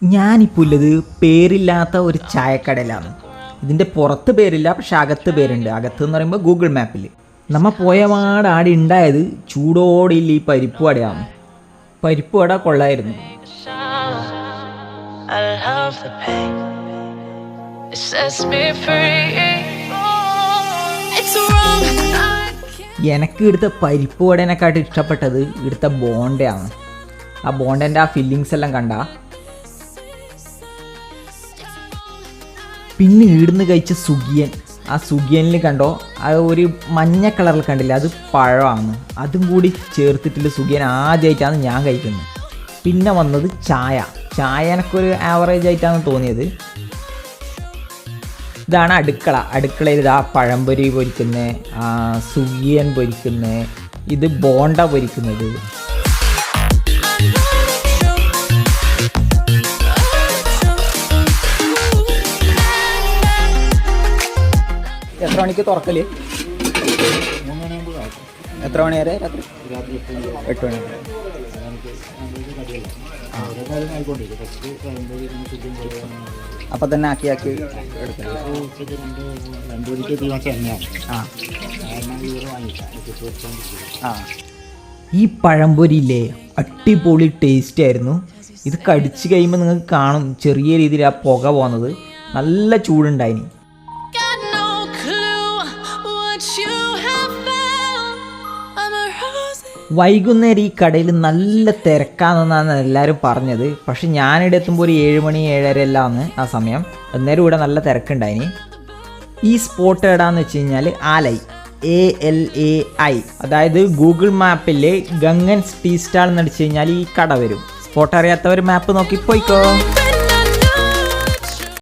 ഞാനിപ്പോൾ ഉള്ളത് പേരില്ലാത്ത ഒരു ചായക്കടയിലാണ്. ഇതിൻ്റെ പുറത്ത് പേരില്ല, പക്ഷെ അകത്ത് പേരുണ്ട്. അകത്ത് എന്ന് പറയുമ്പോൾ ഗൂഗിൾ മാപ്പിൽ നമ്മൾ പോയ പാട് ആടെ ഉണ്ടായത് ചൂടോടില്ല ഈ പരിപ്പ് വടയാണ്. പരിപ്പ് വട കൊള്ളായിരുന്നു. എനിക്ക് ഇവിടുത്തെ പരിപ്പ് വടേനെക്കാട്ട് ഇഷ്ടപ്പെട്ടത് ഇവിടുത്തെ ബോണ്ടയാണ്. ആ ബോണ്ടൻ്റെ ആ ഫില്ലിങ്സ് എല്ലാം കണ്ട. പിന്നെ ഇവിടുന്ന് കഴിച്ച സുഗിയൻ, ആ സുഗിയനിൽ കണ്ടോ അത് ഒരു മഞ്ഞ കളറിൽ കണ്ടില്ല, അത് പഴമാണ്. അതും കൂടി ചേർത്തിട്ടുള്ള സുഗിയൻ ആദ്യമായിട്ടാണ് ഞാൻ കഴിക്കുന്നത്. പിന്നെ വന്നത് ചായ എനിക്കൊരു ആവറേജ് ആയിട്ടാണ് തോന്നിയത്. ഇതാണ് അടുക്കളയിൽ ഇതാ പഴംപൊരി പൊരിക്കുന്നത്, സുഗിയൻ പൊരിക്കുന്നത്, ഇത് ബോണ്ട പൊരിക്കുന്നത്. എത്ര മണിക്ക് തുറക്കല്? എത്ര മണി വരെ? രാത്രി 8 മണി വരെ. അപ്പം തന്നെ ആക്കി ഈ പഴംപൊരിയില്ലേ അടിപൊളി ടേസ്റ്റ് ആയിരുന്നു. ഇത് കടിച്ച് കഴിയുമ്പോൾ നിങ്ങൾക്ക് കാണും ചെറിയ രീതിയിൽ ആ പുക പോകുന്നത്. നല്ല ചൂടുണ്ടായിനി. വൈകുന്നേരം ഈ കടയിൽ നല്ല തിരക്കാണെന്നാണ് എല്ലാവരും പറഞ്ഞത്. പക്ഷെ ഞാനിവിടെ എത്തുമ്പോൾ ഒരു 7 മണി 7:30 എല്ലാമാണ് ആ സമയം. അന്നേരം ഇവിടെ നല്ല തിരക്കുണ്ടായിനി. ഈ സ്പോട്ട് എവിടാന്ന് വെച്ച് കഴിഞ്ഞാൽ ആലൈ, ALAI, അതായത് ഗൂഗിൾ മാപ്പിൽ ഗംഗൻ ടീ സ്റ്റാൾ എന്ന് അടിച്ചു കഴിഞ്ഞാൽ ഈ കട വരും. സ്പോട്ട് അറിയാത്തവർ മാപ്പ് നോക്കി പോയിക്കോ.